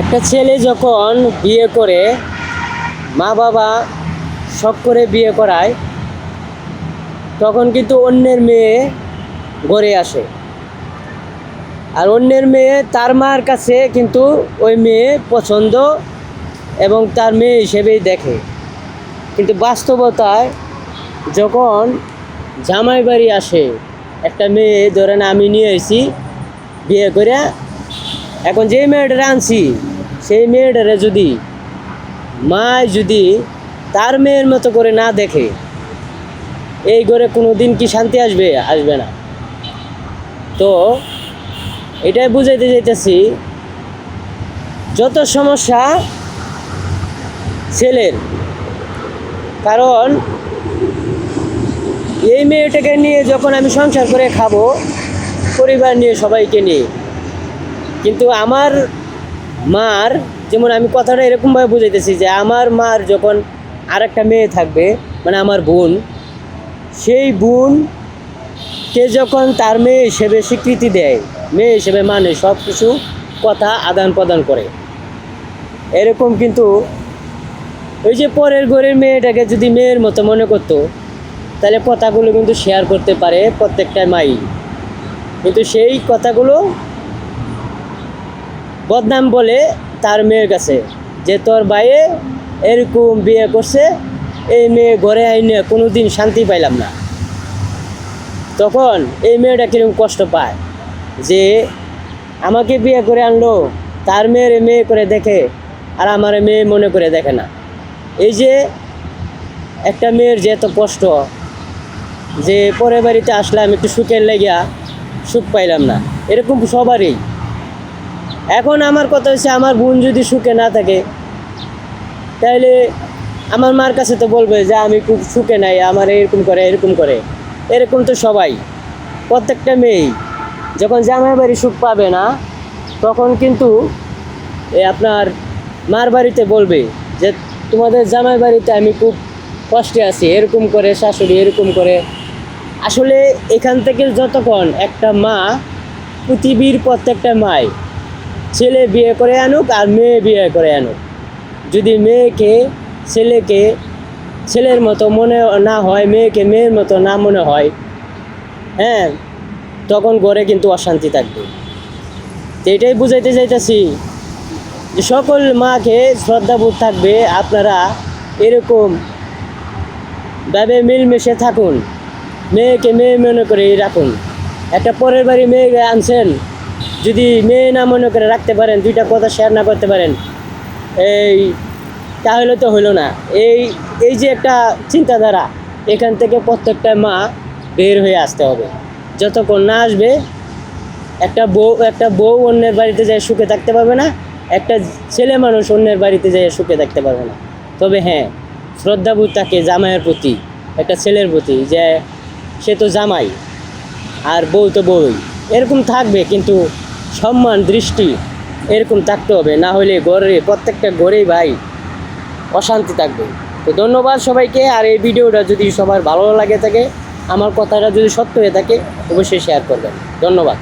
একটা ছেলে যখন বিয়ে করে, মা বাবা শখ করে বিয়ে করায়, তখন কিন্তু অন্যের মেয়ে ঘরে আসে। আর অন্যের মেয়ে তার মার কাছে কিন্তু ওই মেয়ে পছন্দ এবং তার মেয়ে হিসেবেই দেখে। কিন্তু বাস্তবতায় যখন জামাই বাড়ি আসে একটা মেয়ে, ধরেন আমি নিয়ে এসেছি বিয়ে করে, এখন যেই মেয়েটারে আনছি সেই মেয়েটারে যদি মা যদি তার মেয়ের মতো করে না দেখে, এই ঘরে কোনো দিন কি শান্তি আসবে? আসবে না। তো এটাই বুঝাইতে চাইতেছি, যত সমস্যা ছেলের, কারণ এই মেয়েটাকে নিয়ে যখন আমি সংসার করে খাবো, পরিবার নিয়ে সবাইকে নিয়ে, কিন্তু আমার মার, যেমন আমি কথাটা এরকমভাবে বুঝাইতেছি যে আমার মার যখন আর একটা মেয়ে থাকবে, মানে আমার বোন, সেই বোনকে যখন তার মেয়ে হিসেবে স্বীকৃতি দেয়, মেয়ে হিসেবে মানে সব কিছু কথা আদান প্রদান করে, এরকম কিন্তু ওই যে পরের ঘরের মেয়েটাকে যদি মেয়ের মতো মনে করতো, তাহলে কথাগুলো কিন্তু শেয়ার করতে পারে প্রত্যেকটা মাই। কিন্তু সেই কথাগুলো বদনাম বলে তার মেয়ের কাছে, যে তোর ভাইয়ে এরকম বিয়ে করছে, এই মেয়ে ঘরে আইনে কোনো দিন শান্তি পাইলাম না। তখন এই মেয়েটা কিরকম কষ্ট পায় যে আমাকে বিয়ে করে আনলো, তার মেয়ের মেয়ে করে দেখে আর আমার মেয়ে মনে করে দেখে না। এই যে একটা মেয়ের যে এত কষ্ট, যে পরের বাড়িতে আসলাম একটু সুখের লেগিয়া সুখ পাইলাম না, এরকম সবারই। এখন আমার কথা হচ্ছে, আমার বোন যদি সুখে না থাকে, তাহলে আমার মার কাছে তো বলবে যে আমি খুব সুখে নাই, আমার এরকম করে এরকম করে। এরকম তো সবাই, প্রত্যেকটা মেয়েই যখন জামাই বাড়ি সুখ পাবে না, তখন কিন্তু আপনার মার বাড়িতে বলবে যে তোমাদের জামাই বাড়িতে আমি খুব কষ্টে আছি, এরকম করে শাশুড়ি এরকম করে। আসলে এখান থেকে যতক্ষণ একটা মা, পৃথিবীর প্রত্যেকটা মাই ছেলে বিয়ে করে আনুক আর মেয়ে বিয়ে করে আনুক, যদি মেয়েকে ছেলেকে ছেলের মতো মনে না হয়, মেয়েকে মেয়ের মতো না মনে হয়, হ্যাঁ, তখন ঘরে কিন্তু অশান্তি থাকবে। তো এটাই বুঝাইতে চাইতেছি যে সকল মাকে শ্রদ্ধাবোধ থাকবে, আপনারা এরকম ভাবে মিলমিশে থাকুন, মেয়েকে মেয়ে মনে করে রাখুন। একটা পরের বাড়ি মেয়ে আনছেন, যদি মেয়ে না মনে করে রাখতে পারেন, দুইটা কথা শেয়ার না করতে পারেন, এই তাহলে তো হইল না। এই যে একটা চিন্তাধারা, এখান থেকে প্রত্যেকটা মা বের হয়ে আসতে হবে। যতক্ষণ না আসবে, একটা বউ অন্যের বাড়িতে যায় সুখে থাকতে পারবে না, একটা ছেলে মানুষ অন্যের বাড়িতে যায় সুখে থাকতে পারবে না। তবে হ্যাঁ, শ্রদ্ধাবোধ থাকে জামাইয়ের প্রতি, একটা ছেলের প্রতি, যে সে তো জামাই আর বউ তো বউই, এরকম থাকবে। কিন্তু সম্মান দৃষ্টি এরকম থাকতে হবে, না হলে ঘরে, প্রত্যেকটা ঘরেই ভাই অশান্তি থাকবে। তো ধন্যবাদ সবাইকে। আর এই ভিডিওটা যদি সবার ভালো লাগে থাকে, আমার কথাটা যদি সত্য হয়ে থাকে, অবশ্যই শেয়ার করবেন। ধন্যবাদ।